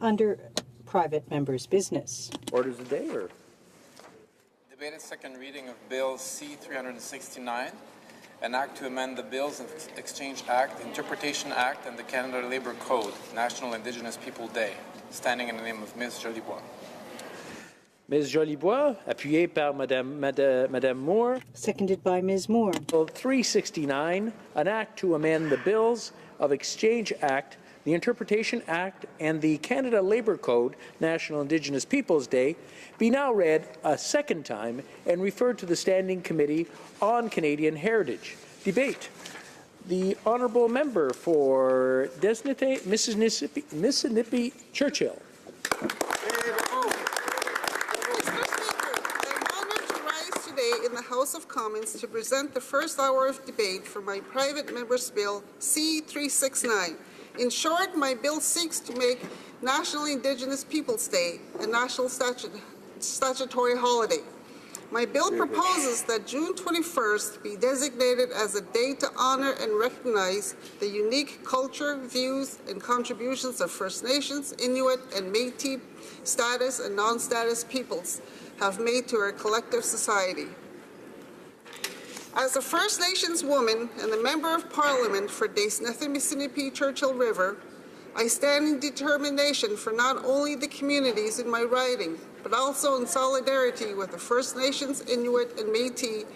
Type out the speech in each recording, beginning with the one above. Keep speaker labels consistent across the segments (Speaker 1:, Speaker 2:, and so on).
Speaker 1: Under private members' business.
Speaker 2: Orders of the day, or?
Speaker 3: Debated second reading of Bill C-369, an act to amend the Bills of Exchange Act, Interpretation Act, and the Canada Labour Code, National Indigenous Peoples Day, standing in the name of Ms. Jolibois.
Speaker 2: Ms. Jolibois, appuyée par Madame Moore.
Speaker 1: Seconded by Ms. Moore.
Speaker 2: Bill 369, an act to amend the Bills of Exchange Act, the Interpretation Act, and the Canada Labour Code, National Indigenous Peoples Day, be now read a second time and referred to the Standing Committee on Canadian Heritage. Debate. The Honourable Member for Desnethé-Missinippi-Churchill.
Speaker 4: In the House of Commons to present the first hour of debate for my private member's bill C-369. In short, my bill seeks to make National Indigenous Peoples Day a national statutory holiday. My bill proposes that June 21st be designated as a day to honor and recognize the unique culture, views, and contributions of First Nations, Inuit, and Métis status and non-status peoples have made to our collective society. As a First Nations woman and the Member of Parliament for Desnethé-Missinippi-Churchill River, I stand in determination for not only the communities in my riding, but also in solidarity with the First Nations, Inuit, and Métis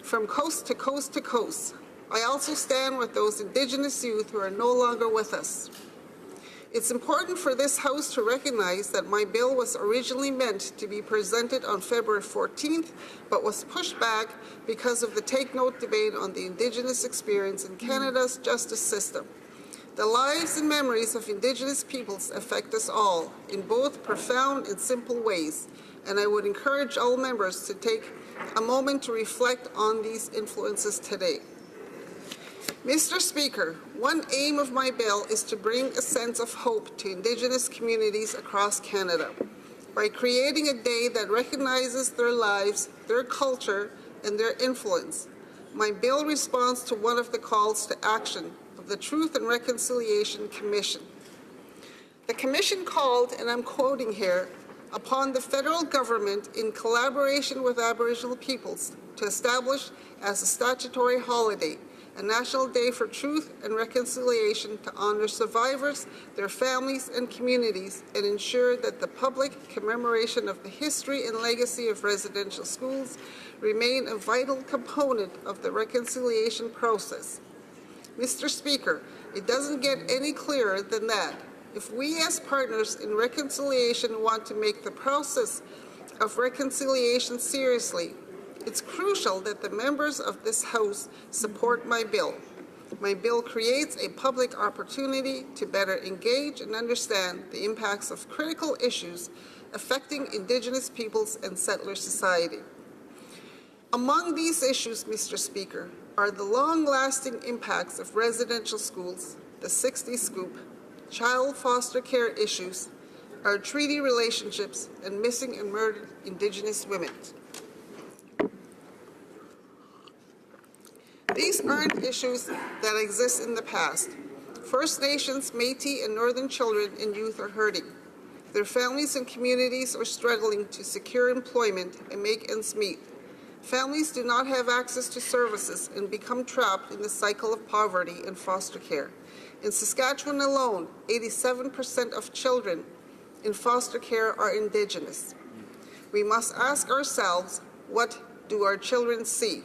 Speaker 4: from coast to coast to coast. I also stand with those Indigenous youth who are no longer with us. It's important for this House to recognize that my bill was originally meant to be presented on February 14th, but was pushed back because of the Take Note debate on the Indigenous experience in Canada's justice system. The lives and memories of Indigenous peoples affect us all in both profound and simple ways, and I would encourage all members to take a moment to reflect on these influences today. Mr. Speaker, one aim of my bill is to bring a sense of hope to Indigenous communities across Canada by creating a day that recognizes their lives, their culture, and their influence. My bill responds to one of the calls to action of the Truth and Reconciliation Commission. The Commission called, and I'm quoting here, upon the federal government in collaboration with Aboriginal peoples to establish as a statutory holiday a national day for truth and reconciliation to honor survivors, their families, and communities, and ensure that the public commemoration of the history and legacy of residential schools remain a vital component of the reconciliation process. Mr. Speaker, it doesn't get any clearer than that. If we as partners in reconciliation want to make the process of reconciliation seriously, it's crucial that the members of this House support my bill. My bill creates a public opportunity to better engage and understand the impacts of critical issues affecting Indigenous peoples and settler society. Among these issues, Mr. Speaker, are the long-lasting impacts of residential schools, the 60 Scoop, child foster care issues, our treaty relationships, and missing and murdered Indigenous women. These aren't issues that exist in the past. First Nations, Métis, and Northern children and youth are hurting. Their families and communities are struggling to secure employment and make ends meet. Families do not have access to services and become trapped in the cycle of poverty and foster care. In Saskatchewan alone, 87% of children in foster care are Indigenous. We must ask ourselves, what do our children see?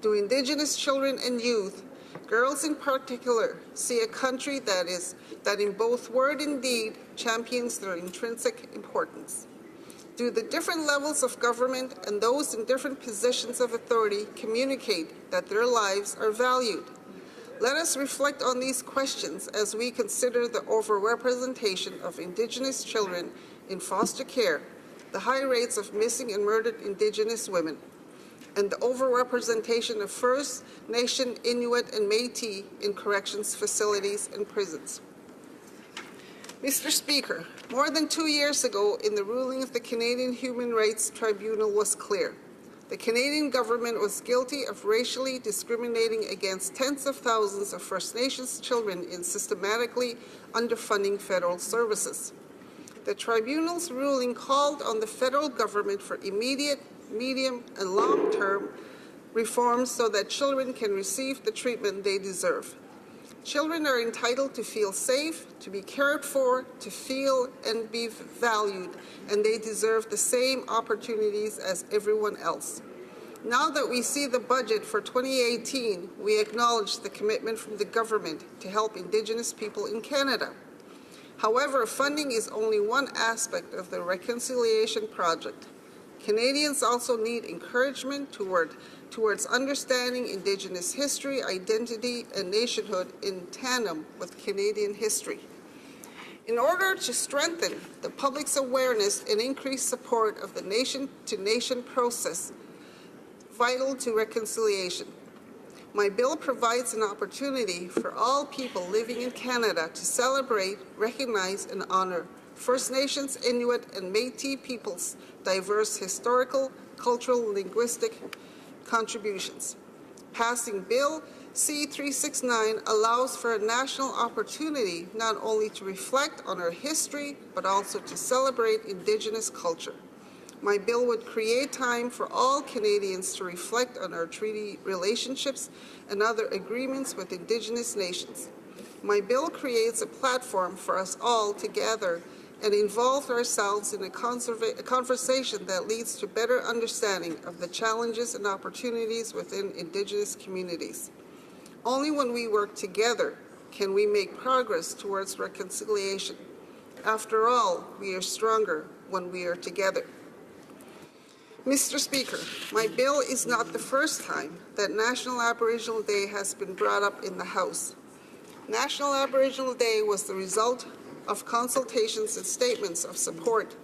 Speaker 4: Do Indigenous children and youth, girls in particular, see a country that in both word and deed champions their intrinsic importance? Do the different levels of government and those in different positions of authority communicate that their lives are valued? Let us reflect on these questions as we consider the overrepresentation of Indigenous children in foster care, the high rates of missing and murdered Indigenous women, and the overrepresentation of First Nation, Inuit, and Métis in corrections facilities and prisons. Mr. Speaker, more than 2 years ago, in the ruling of the Canadian Human Rights Tribunal was clear. The Canadian government was guilty of racially discriminating against tens of thousands of First Nations children in systematically underfunding federal services. The tribunal's ruling called on the federal government for immediate, medium, and long-term reforms so that children can receive the treatment they deserve. Children are entitled to feel safe, to be cared for, to feel and be valued, and they deserve the same opportunities as everyone else. Now that we see the budget for 2018, we acknowledge the commitment from the government to help Indigenous people in Canada. However, funding is only one aspect of the reconciliation project. Canadians also need encouragement towards understanding Indigenous history, identity, and nationhood in tandem with Canadian history. In order to strengthen the public's awareness and increase support of the nation-to-nation process vital to reconciliation, my bill provides an opportunity for all people living in Canada to celebrate, recognize, and honor First Nations, Inuit, and Métis peoples' diverse historical, cultural, and linguistic contributions. Passing Bill C-369 allows for a national opportunity not only to reflect on our history, but also to celebrate Indigenous culture. My bill would create time for all Canadians to reflect on our treaty relationships and other agreements with Indigenous nations. My bill creates a platform for us all to gather and involve ourselves in a conversation that leads to better understanding of the challenges and opportunities within Indigenous communities. Only when we work together can we make progress towards reconciliation. After all, we are stronger when we are together. Mr. Speaker, my bill is not the first time that National Aboriginal Day has been brought up in the House. National Aboriginal Day was the result of consultations and statements of support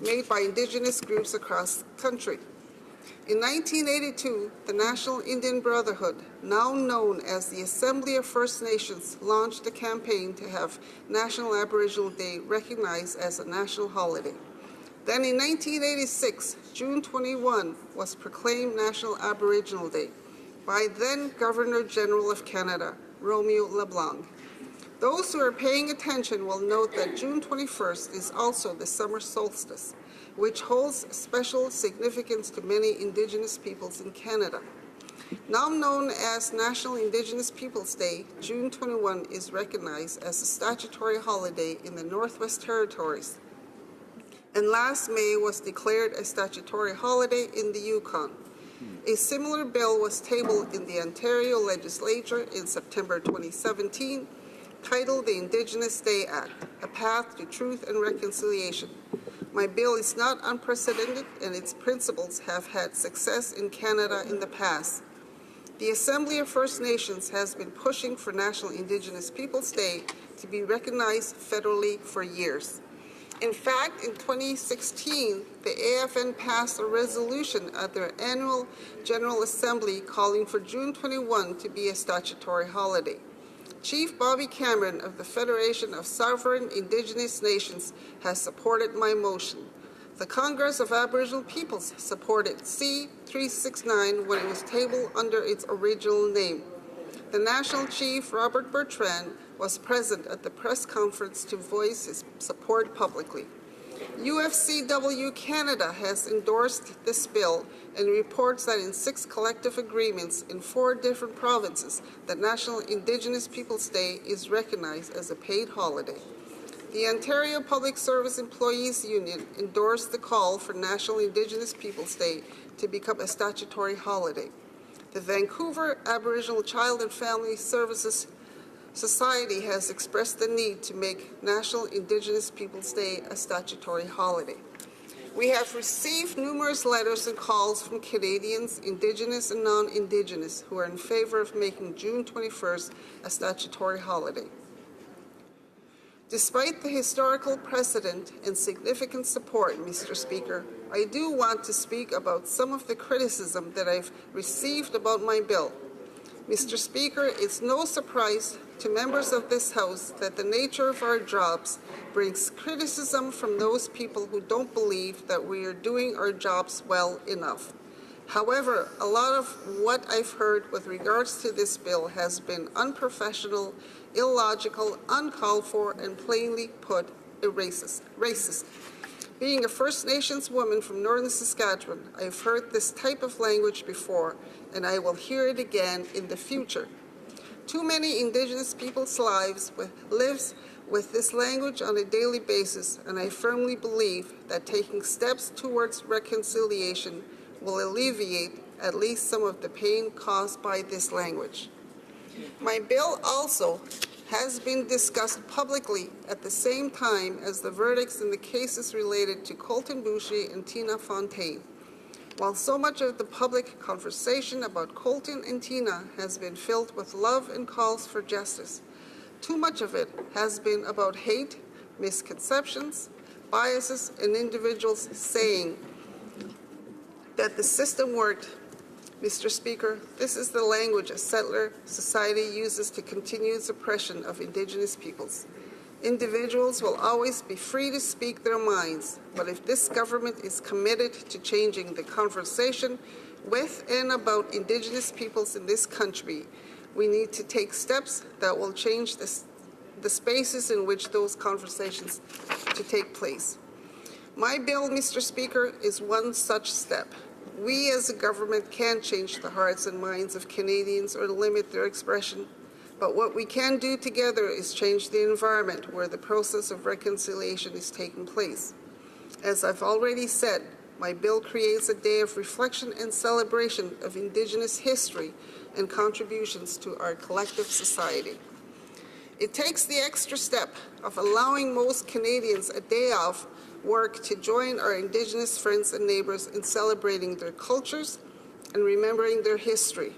Speaker 4: made by Indigenous groups across the country. In 1982, the National Indian Brotherhood, now known as the Assembly of First Nations, launched a campaign to have National Aboriginal Day recognized as a national holiday. Then in 1986, June 21 was proclaimed National Aboriginal Day by then Governor General of Canada, Romeo LeBlanc. Those who are paying attention will note that June 21st is also the summer solstice, which holds special significance to many Indigenous peoples in Canada. Now known as National Indigenous Peoples Day, June 21 is recognized as a statutory holiday in the Northwest Territories, and last May was declared a statutory holiday in the Yukon. A similar bill was tabled in the Ontario Legislature in September 2017, titled the Indigenous Day Act, A Path to Truth and Reconciliation. My bill is not unprecedented, and its principles have had success in Canada in the past. The Assembly of First Nations has been pushing for National Indigenous Peoples Day to be recognized federally for years. In fact, in 2016, the AFN passed a resolution at their annual General Assembly calling for June 21 to be a statutory holiday. Chief Bobby Cameron of the Federation of Sovereign Indigenous Nations has supported my motion. The Congress of Aboriginal Peoples supported C-369 when it was tabled under its original name. The National Chief, Robert Bertrand, was present at the press conference to voice his support publicly. UFCW Canada has endorsed this bill and reports that in 6 collective agreements in 4 different provinces, the National Indigenous Peoples Day is recognized as a paid holiday. The Ontario Public Service Employees Union endorsed the call for National Indigenous Peoples Day to become a statutory holiday. The Vancouver Aboriginal Child and Family Services Society has expressed the need to make National Indigenous Peoples Day a statutory holiday. We have received numerous letters and calls from Canadians, Indigenous and non-Indigenous, who are in favor of making June 21st a statutory holiday. Despite the historical precedent and significant support, Mr. Speaker, I do want to speak about some of the criticism that I've received about my bill. Mr. Speaker, it's no surprise to members of this House that the nature of our jobs brings criticism from those people who don't believe that we are doing our jobs well enough. However, a lot of what I've heard with regards to this bill has been unprofessional, illogical, uncalled for, and plainly put, racist. Being a First Nations woman from northern Saskatchewan, I have heard this type of language before, and I will hear it again in the future. Too many Indigenous people's lives lives with this language on a daily basis, and I firmly believe that taking steps towards reconciliation will alleviate at least some of the pain caused by this language. My bill also has been discussed publicly at the same time as the verdicts in the cases related to Colton Boucher and Tina Fontaine. While so much of the public conversation about Colton and Tina has been filled with love and calls for justice, too much of it has been about hate, misconceptions, biases, and individuals saying that the system worked. Mr. Speaker, this is the language a settler society uses to continue its oppression of Indigenous peoples. Individuals will always be free to speak their minds, but if this government is committed to changing the conversation with and about Indigenous peoples in this country, we need to take steps that will change the spaces in which those conversations to take place. My bill, Mr. Speaker, is one such step. We as a government can't change the hearts and minds of Canadians or limit their expression, but what we can do together is change the environment where the process of reconciliation is taking place. As I've already said, my bill creates a day of reflection and celebration of Indigenous history and contributions to our collective society. It takes the extra step of allowing most Canadians a day off work to join our Indigenous friends and neighbours in celebrating their cultures and remembering their history.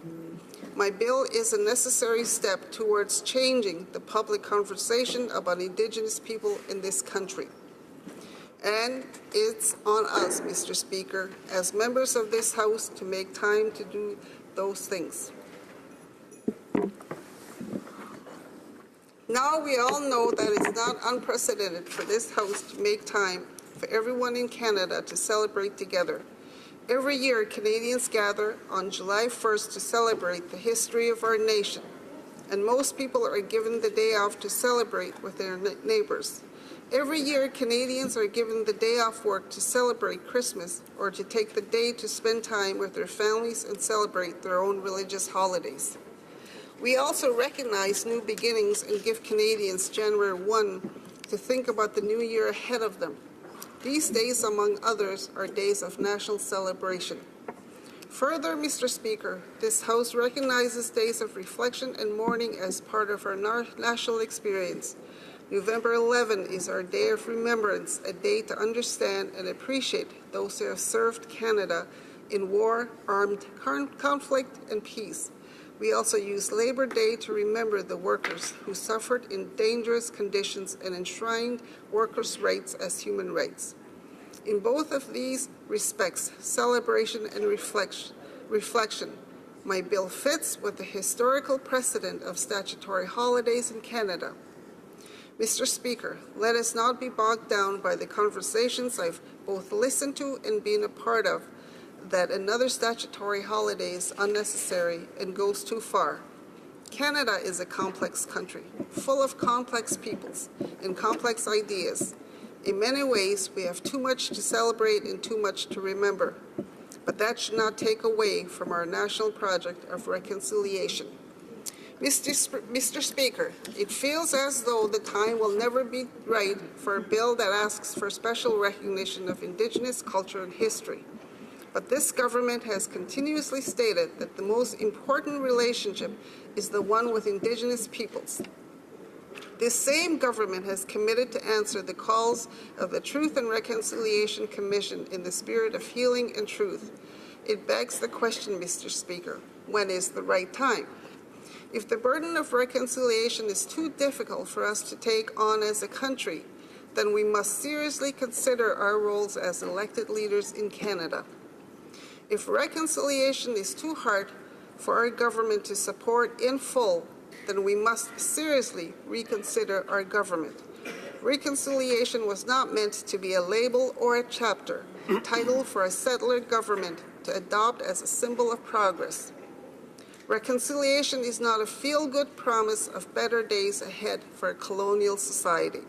Speaker 4: My bill is a necessary step towards changing the public conversation about Indigenous people in this country. And it's on us, Mr. Speaker, as members of this House to make time to do those things. Now we all know that it's not unprecedented for this House to make time for everyone in Canada to celebrate together. Every year, Canadians gather on July 1st to celebrate the history of our nation, and most people are given the day off to celebrate with their neighbours. Every year, Canadians are given the day off work to celebrate Christmas or to take the day to spend time with their families and celebrate their own religious holidays. We also recognize new beginnings and give Canadians January 1 to think about the new year ahead of them. These days, among others, are days of national celebration. Further, Mr. Speaker, this House recognizes days of reflection and mourning as part of our national experience. November 11 is our day of remembrance, a day to understand and appreciate those who have served Canada in war, armed conflict, and peace. We also use Labor Day to remember the workers who suffered in dangerous conditions and enshrined workers' rights as human rights. In both of these respects, celebration and reflection, my bill fits with the historical precedent of statutory holidays in Canada. Mr. Speaker, let us not be bogged down by the conversations I've both listened to and been a part of that another statutory holiday is unnecessary and goes too far. Canada is a complex country, full of complex peoples and complex ideas. In many ways, we have too much to celebrate and too much to remember, but that should not take away from our national project of reconciliation. Mr. Speaker, it feels as though the time will never be right for a bill that asks for special recognition of Indigenous culture and history. But this government has continuously stated that the most important relationship is the one with Indigenous peoples. This same government has committed to answer the calls of the Truth and Reconciliation Commission in the spirit of healing and truth. It begs the question, Mr. Speaker, when is the right time? If the burden of reconciliation is too difficult for us to take on as a country, then we must seriously consider our roles as elected leaders in Canada. If reconciliation is too hard for our government to support in full, then we must seriously reconsider our government. Reconciliation was not meant to be a label or a chapter, title for a settler government to adopt as a symbol of progress. Reconciliation is not a feel-good promise of better days ahead for a colonial society.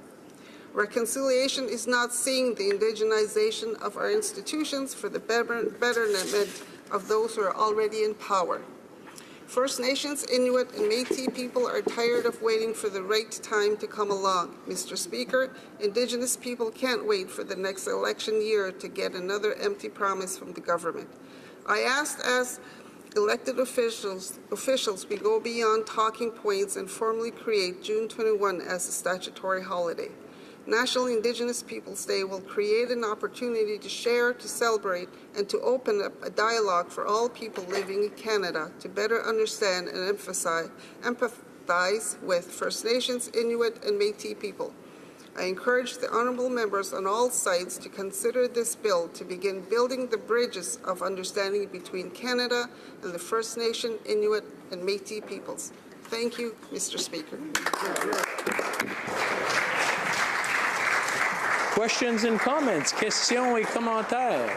Speaker 4: Reconciliation is not seeing the indigenization of our institutions for the betterment of those who are already in power. First Nations, Inuit, and Métis people are tired of waiting for the right time to come along. Mr. Speaker, Indigenous people can't wait for the next election year to get another empty promise from the government. I asked as elected officials we go beyond talking points and formally create June 21 as a statutory holiday. National Indigenous Peoples Day will create an opportunity to share, to celebrate, and to open up a dialogue for all people living in Canada to better understand and empathize with First Nations, Inuit, and Métis people. I encourage the honourable members on all sides to consider this bill to begin building the bridges of understanding between Canada and the First Nation, Inuit, and Métis peoples. Thank you, Mr. Speaker.
Speaker 2: Questions and comments, questions et commentaires.